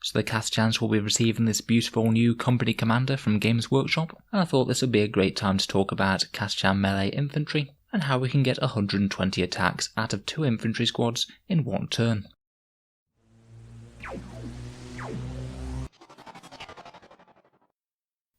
So the Catachans will be receiving this beautiful new company commander from Games Workshop, and I thought this would be a great time to talk about Catachan melee infantry, and how we can get 120 attacks out of 2 infantry squads in one turn.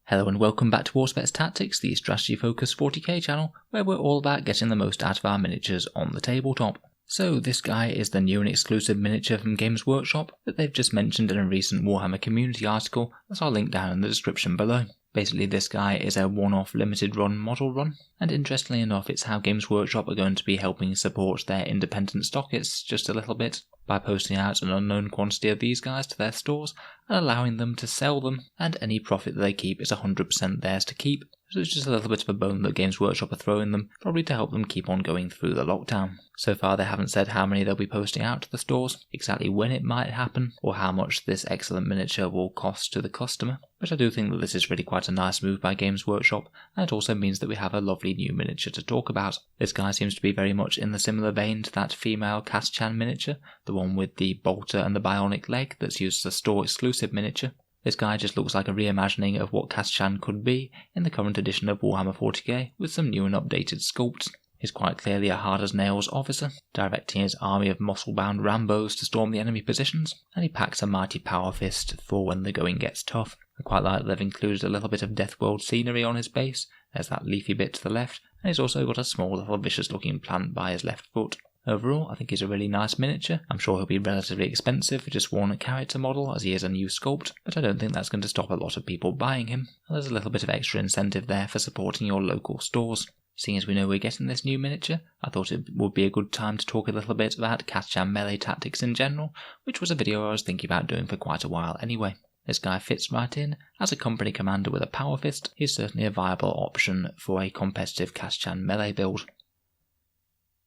Hello and welcome back to Auspex Tactics, the strategy focused 40k channel, where we're all about getting the most out of our miniatures on the tabletop. So this guy is the new and exclusive miniature from Games Workshop that they've just mentioned in a recent Warhammer community article that I'll link down in the description below. Basically this guy is a one-off limited run model run, and interestingly enough it's how Games Workshop are going to be helping support their independent stockers just a little bit by posting out an unknown quantity of these guys to their stores and allowing them to sell them, and any profit that they keep is 100% theirs to keep. So it's just a little bit of a bone that Games Workshop are throwing them, probably to help them keep on going through the lockdown. So far they haven't said how many they'll be posting out to the stores, exactly when it might happen, or how much this excellent miniature will cost to the customer. But I do think that this is really quite a nice move by Games Workshop, and it also means that we have a lovely new miniature to talk about. This guy seems to be very much in the similar vein to that female Catachan miniature, the one with the bolter and the bionic leg that's used as a store exclusive miniature. This guy just looks like a reimagining of what Catachan could be in the current edition of Warhammer 40k with some new and updated sculpts. He's quite clearly a hard-as-nails officer, directing his army of muscle-bound Rambos to storm the enemy positions, and he packs a mighty power fist for when the going gets tough. I quite like that they've included a little bit of Deathworld scenery on his base. There's that leafy bit to the left, and he's also got a small little vicious-looking plant by his left foot. Overall, I think he's a really nice miniature. I'm sure he'll be relatively expensive for just one character model as he is a new sculpt, but I don't think that's going to stop a lot of people buying him, and there's a little bit of extra incentive there for supporting your local stores. Seeing as we know we're getting this new miniature, I thought it would be a good time to talk a little bit about Catachan melee tactics in general, which was a video I was thinking about doing for quite a while anyway. This guy fits right in. As a company commander with a power fist, he's certainly a viable option for a competitive Catachan melee build.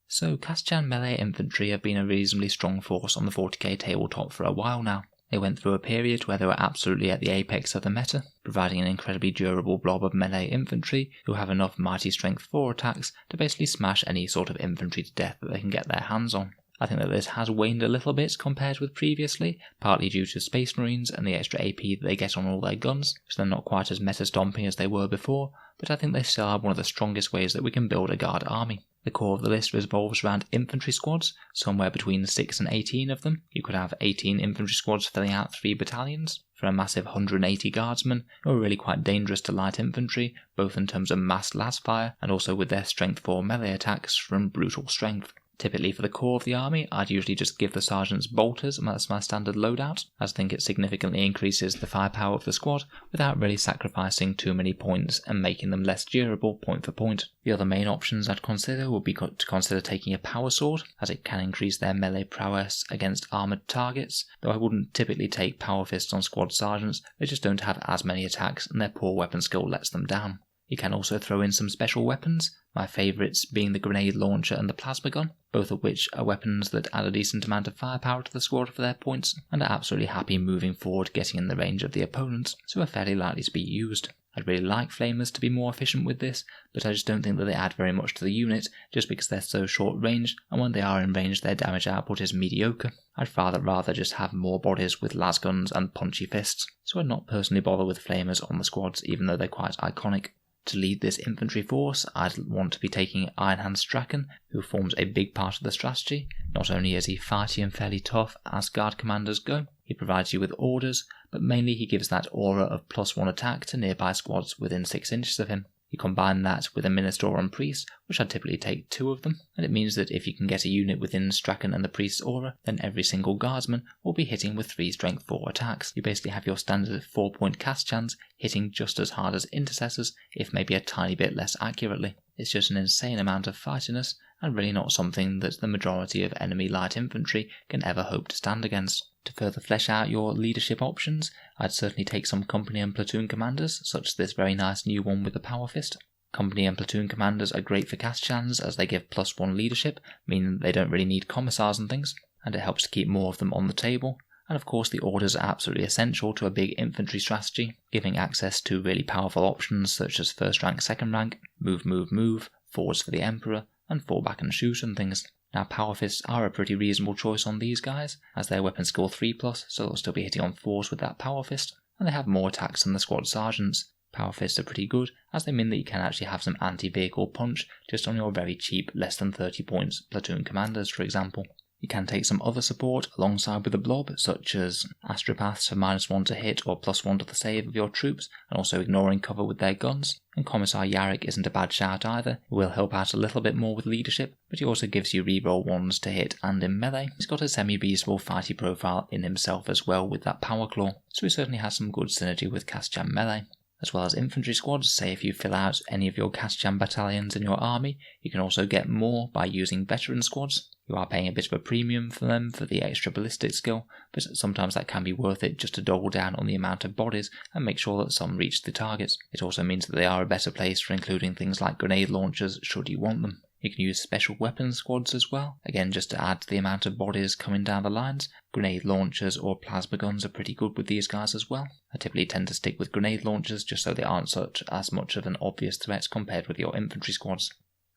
So Catachan melee infantry have been a reasonably strong force on the 40k tabletop for a while now. They went through a period where they were absolutely at the apex of the meta, providing an incredibly durable blob of melee infantry who have enough mighty strength 4 attacks to basically smash any sort of infantry to death that they can get their hands on. I think that this has waned a little bit compared with previously, partly due to Space Marines and the extra AP that they get on all their guns, so they're not quite as meta-stomping as they were before, but I think they still are one of the strongest ways that we can build a guard army. The core of the list revolves around infantry squads, somewhere between 6 and 18 of them. You could have 18 infantry squads filling out 3 battalions, for a massive 180 guardsmen, who are really quite dangerous to light infantry, both in terms of mass las fire and also with their strength 4 melee attacks from brutal strength. Typically for the core of the army, I'd usually just give the sergeants bolters, and that's my standard loadout, as I think it significantly increases the firepower of the squad without really sacrificing too many points and making them less durable point for point. The other main options I'd consider would be to consider taking a power sword, as it can increase their melee prowess against armoured targets, though I wouldn't typically take power fists on squad sergeants. They just don't have as many attacks and their poor weapon skill lets them down. You can also throw in some special weapons, my favourites being the grenade launcher and the plasma gun, both of which are weapons that add a decent amount of firepower to the squad for their points, and are absolutely happy moving forward getting in the range of the opponents, so are fairly likely to be used. I'd really like flamers to be more efficient with this, but I just don't think that they add very much to the unit, just because they're so short range, and when they are in range their damage output is mediocre. I'd rather just have more bodies with las guns and punchy fists, so I'd not personally bother with flamers on the squads even though they're quite iconic. To lead this infantry force, I'd want to be taking Ironhand Strachan, who forms a big part of the strategy. Not only is he fighty and fairly tough as guard commanders go, he provides you with orders, but mainly he gives that aura of +1 attack to nearby squads within 6 inches of him. You combine that with a Minister and Priest, which I'd typically take 2 of them, and it means that if you can get a unit within Strachan and the Priest's aura, then every single guardsman will be hitting with 3 strength 4 attacks. You basically have your standard 4-point Catachans hitting just as hard as intercessors, if maybe a tiny bit less accurately. It's just an insane amount of fightiness, and really not something that the majority of enemy light infantry can ever hope to stand against. To further flesh out your leadership options, I'd certainly take some company and platoon commanders, such as this very nice new one with the power fist. Company and platoon commanders are great for Catachans as they give +1 leadership, meaning that they don't really need commissars and things, and it helps to keep more of them on the table. And of course the orders are absolutely essential to a big infantry strategy, giving access to really powerful options such as 1st rank, 2nd rank, move, forwards for the Emperor, and fall back and shoot and things. Now Power Fists are a pretty reasonable choice on these guys, as they're weapon skill 3+, so they'll still be hitting on 4s with that Power Fist, and they have more attacks than the Squad Sergeants. Power Fists are pretty good, as they mean that you can actually have some anti-vehicle punch just on your very cheap, less than 30 points platoon commanders, for example. You can take some other support alongside with the blob, such as Astropaths for -1 to hit or +1 to the save of your troops, and also ignoring cover with their guns. And Commissar Yarrick isn't a bad shout either. It will help out a little bit more with leadership, but he also gives you reroll 1s to hit and in melee. He's got a semi-reasonable fighty profile in himself as well with that Power Claw, so he certainly has some good synergy with Catachan melee. As well as infantry squads, say if you fill out any of your Catachan battalions in your army, you can also get more by using veteran squads. You are paying a bit of a premium for them for the extra ballistic skill, but sometimes that can be worth it just to double down on the amount of bodies and make sure that some reach the targets. It also means that they are a better place for including things like grenade launchers should you want them. You can use special weapons squads as well, again just to add to the amount of bodies coming down the lines. Grenade launchers or plasma guns are pretty good with these guys as well. I typically tend to stick with grenade launchers just so they aren't as much of an obvious threat compared with your infantry squads.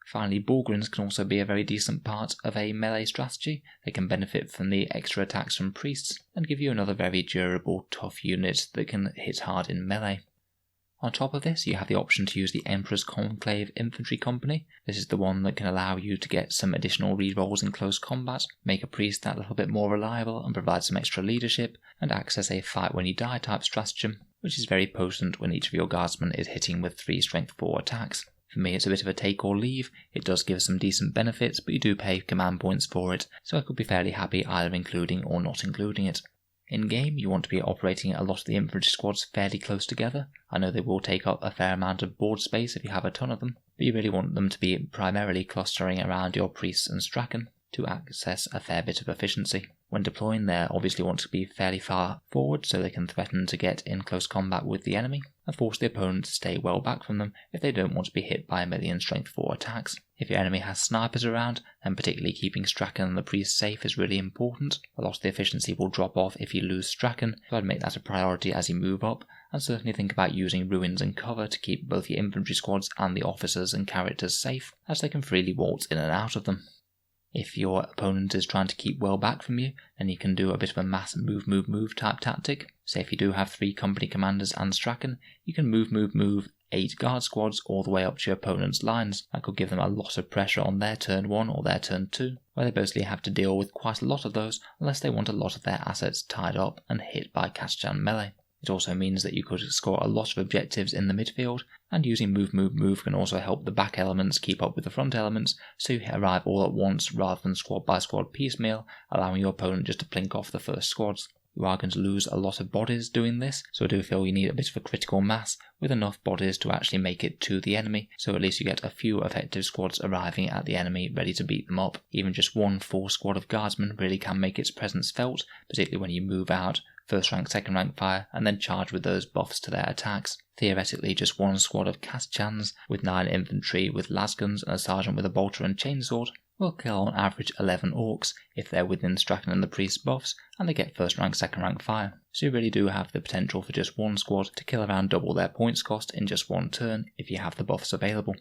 Finally, Bullgryns can also be a very decent part of a melee strategy. They can benefit from the extra attacks from priests and give you another very durable, tough unit that can hit hard in melee. On top of this, you have the option to use the Emperor's Conclave Infantry Company. This is the one that can allow you to get some additional rerolls in close combat, make a priest that little bit more reliable and provide some extra leadership, and access a fight when you die type stratagem, which is very potent when each of your guardsmen is hitting with 3 strength 4 attacks. For me, it's a bit of a take or leave. It does give some decent benefits, but you do pay command points for it, so I could be fairly happy either including or not including it. In game, you want to be operating a lot of the infantry squads fairly close together. I know they will take up a fair amount of board space if you have a ton of them, but you really want them to be primarily clustering around your priests and Strachan to access a fair bit of efficiency. When deploying, they obviously want to be fairly far forward so they can threaten to get in close combat with the enemy, and force the opponent to stay well back from them if they don't want to be hit by a million strength 4 attacks. If your enemy has snipers around, then particularly keeping Strachan and the priest safe is really important. A lot of the efficiency will drop off if you lose Strachan, so I'd make that a priority as you move up, and certainly think about using ruins and cover to keep both your infantry squads and the officers and characters safe, as they can freely waltz in and out of them. If your opponent is trying to keep well back from you, then you can do a bit of a mass move type tactic. Say if you do have 3 company commanders and Strachan, you can move 8 guard squads all the way up to your opponent's lines. That could give them a lot of pressure on their turn 1 or their turn 2, where they basically have to deal with quite a lot of those unless they want a lot of their assets tied up and hit by Catachan melee. It also means that you could score a lot of objectives in the midfield, and using move can also help the back elements keep up with the front elements, so you arrive all at once rather than squad by squad piecemeal, allowing your opponent just to plink off the first squads. You are going to lose a lot of bodies doing this, so I do feel you need a bit of a critical mass with enough bodies to actually make it to the enemy, so at least you get a few effective squads arriving at the enemy ready to beat them up. Even just 1 full squad of guardsmen really can make its presence felt, particularly when you move out, first rank, second rank fire, and then charge with those buffs to their attacks. Theoretically, just 1 squad of Catachans with 9 infantry with lasguns and a sergeant with a bolter and chainsword will kill on average 11 orcs if they're within Strachan and the priest buffs, and they get first rank, second rank fire. So you really do have the potential for just 1 squad to kill around double their points cost in just 1 turn if you have the buffs available.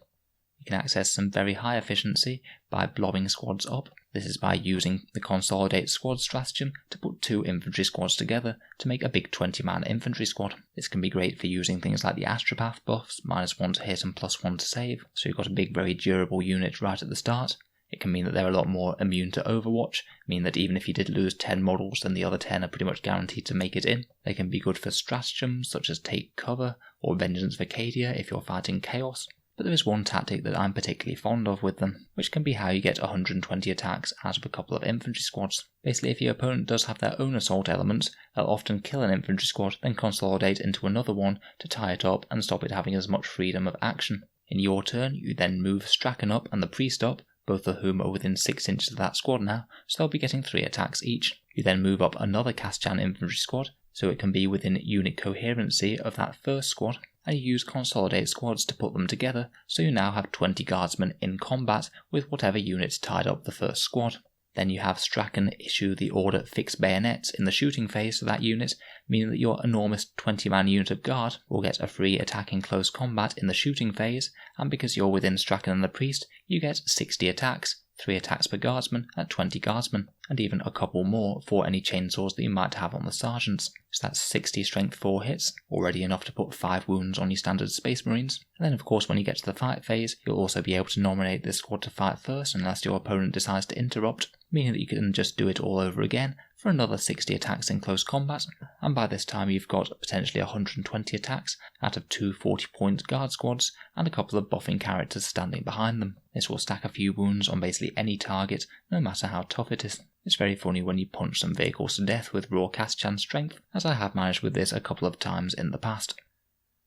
You can access some very high efficiency by blobbing squads up. This is by using the Consolidate Squad stratagem to put 2 infantry squads together to make a big 20-man infantry squad. This can be great for using things like the Astropath buffs, -1 to hit and +1 to save, so you've got a big very durable unit right at the start. It can mean that they're a lot more immune to Overwatch, mean that even if you did lose 10 models, then the other 10 are pretty much guaranteed to make it in. They can be good for stratagems such as Take Cover or Vengeance Vacadia if you're fighting Chaos. But there is one tactic that I'm particularly fond of with them, which can be how you get 120 attacks out of a couple of infantry squads. Basically, if your opponent does have their own assault elements, they'll often kill an infantry squad, then consolidate into another one to tie it up and stop it having as much freedom of action. In your turn, you then move Strachan up and the priest up, both of whom are within 6 inches of that squad now, so they'll be getting 3 attacks each. You then move up another Catachan infantry squad, so it can be within unit coherency of that first squad, and you use Consolidate Squads to put them together, so you now have 20 guardsmen in combat with whatever units tied up the first squad. Then you have Strachan issue the order Fix Bayonets in the shooting phase for that unit, meaning that your enormous 20-man unit of guard will get a free attack in close combat in the shooting phase, and because you're within Strachan and the priest, you get 60 attacks, 3 attacks per guardsman at 20 guardsmen, and even a couple more for any chainsaws that you might have on the sergeants. So that's 60 strength 4 hits, already enough to put 5 wounds on your standard space marines. And then of course when you get to the fight phase, you'll also be able to nominate this squad to fight first unless your opponent decides to interrupt, meaning that you can just do it all over again for another 60 attacks in close combat, and by this time you've got potentially 120 attacks out of 2 40-point guard squads and a couple of buffing characters standing behind them. This will stack a few wounds on basically any target, no matter how tough it is. It's very funny when you punch some vehicles to death with raw Catachan strength, as I have managed with this a couple of times in the past.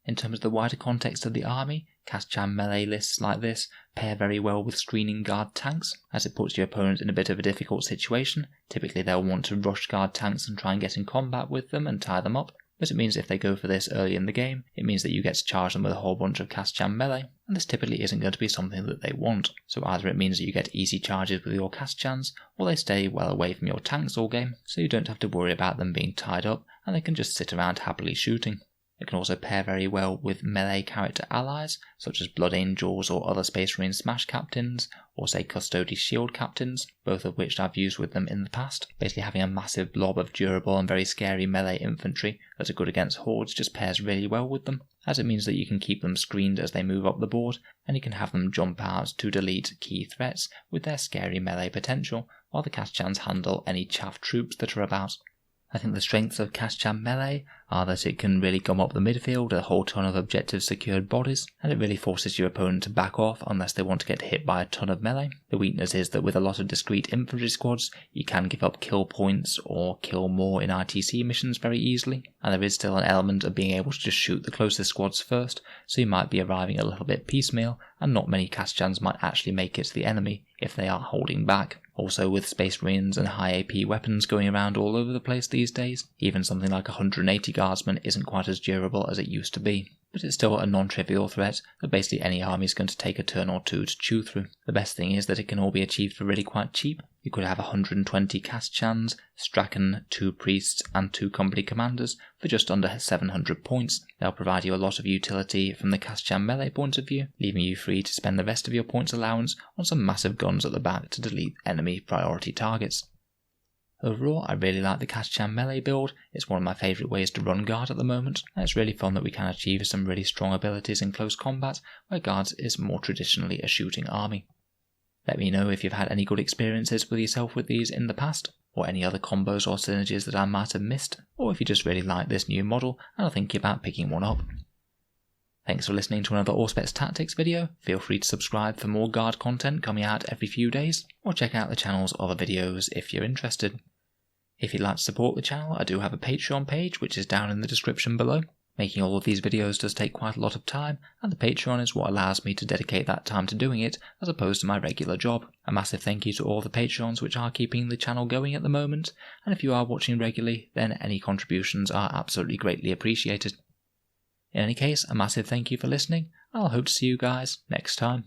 In terms of the wider context of the army, Catachan melee lists like this pair very well with screening guard tanks, as it puts your opponent in a bit of a difficult situation. Typically they'll want to rush guard tanks and try and get in combat with them and tie them up, but it means if they go for this early in the game, it means that you get to charge them with a whole bunch of Catachan melee, and this typically isn't going to be something that they want. So either it means that you get easy charges with your Catachans, or they stay well away from your tanks all game, so you don't have to worry about them being tied up, and they can just sit around happily shooting. It can also pair very well with melee character allies, such as Blood Angels or other Space Marine Smash Captains, or say Custody Shield Captains, both of which I've used with them in the past. Basically having a massive blob of durable and very scary melee infantry that are good against hordes just pairs really well with them, as it means that you can keep them screened as they move up the board, and you can have them jump out to delete key threats with their scary melee potential, while the Catachans handle any chaff troops that are about. I think the strengths of Catachan melee are that it can really gum up the midfield, a whole ton of objective secured bodies, and it really forces your opponent to back off unless they want to get hit by a ton of melee. The weakness is that with a lot of discrete infantry squads, you can give up kill points or kill more in ITC missions very easily, and there is still an element of being able to just shoot the closest squads first, so you might be arriving a little bit piecemeal, and not many Catachans might actually make it to the enemy if they are holding back. Also, with Space Marines and high AP weapons going around all over the place these days, even something like 180 Guardsmen isn't quite as durable as it used to be. But it's still a non-trivial threat that basically any army is going to take a turn or two to chew through. The best thing is that it can all be achieved for really quite cheap. You could have 120 Catachans, Strachan, 2 priests and 2 company commanders for just under 700 points. They'll provide you a lot of utility from the Catachan melee point of view, leaving you free to spend the rest of your points allowance on some massive guns at the back to delete enemy priority targets. Overall, I really like the Catachan melee build. It's one of my favourite ways to run guard at the moment, and it's really fun that we can achieve some really strong abilities in close combat, where guards is more traditionally a shooting army. Let me know if you've had any good experiences with yourself with these in the past, or any other combos or synergies that I might have missed, or if you just really like this new model and are thinking about picking one up. Thanks for listening to another Auspex Tactics video. Feel free to subscribe for more guard content coming out every few days, or check out the channel's other videos if you're interested. If you'd like to support the channel, I do have a Patreon page which is down in the description below. Making all of these videos does take quite a lot of time, and the Patreon is what allows me to dedicate that time to doing it as opposed to my regular job. A massive thank you to all the Patreons which are keeping the channel going at the moment, and if you are watching regularly, then any contributions are absolutely greatly appreciated. In any case, a massive thank you for listening, and I'll hope to see you guys next time.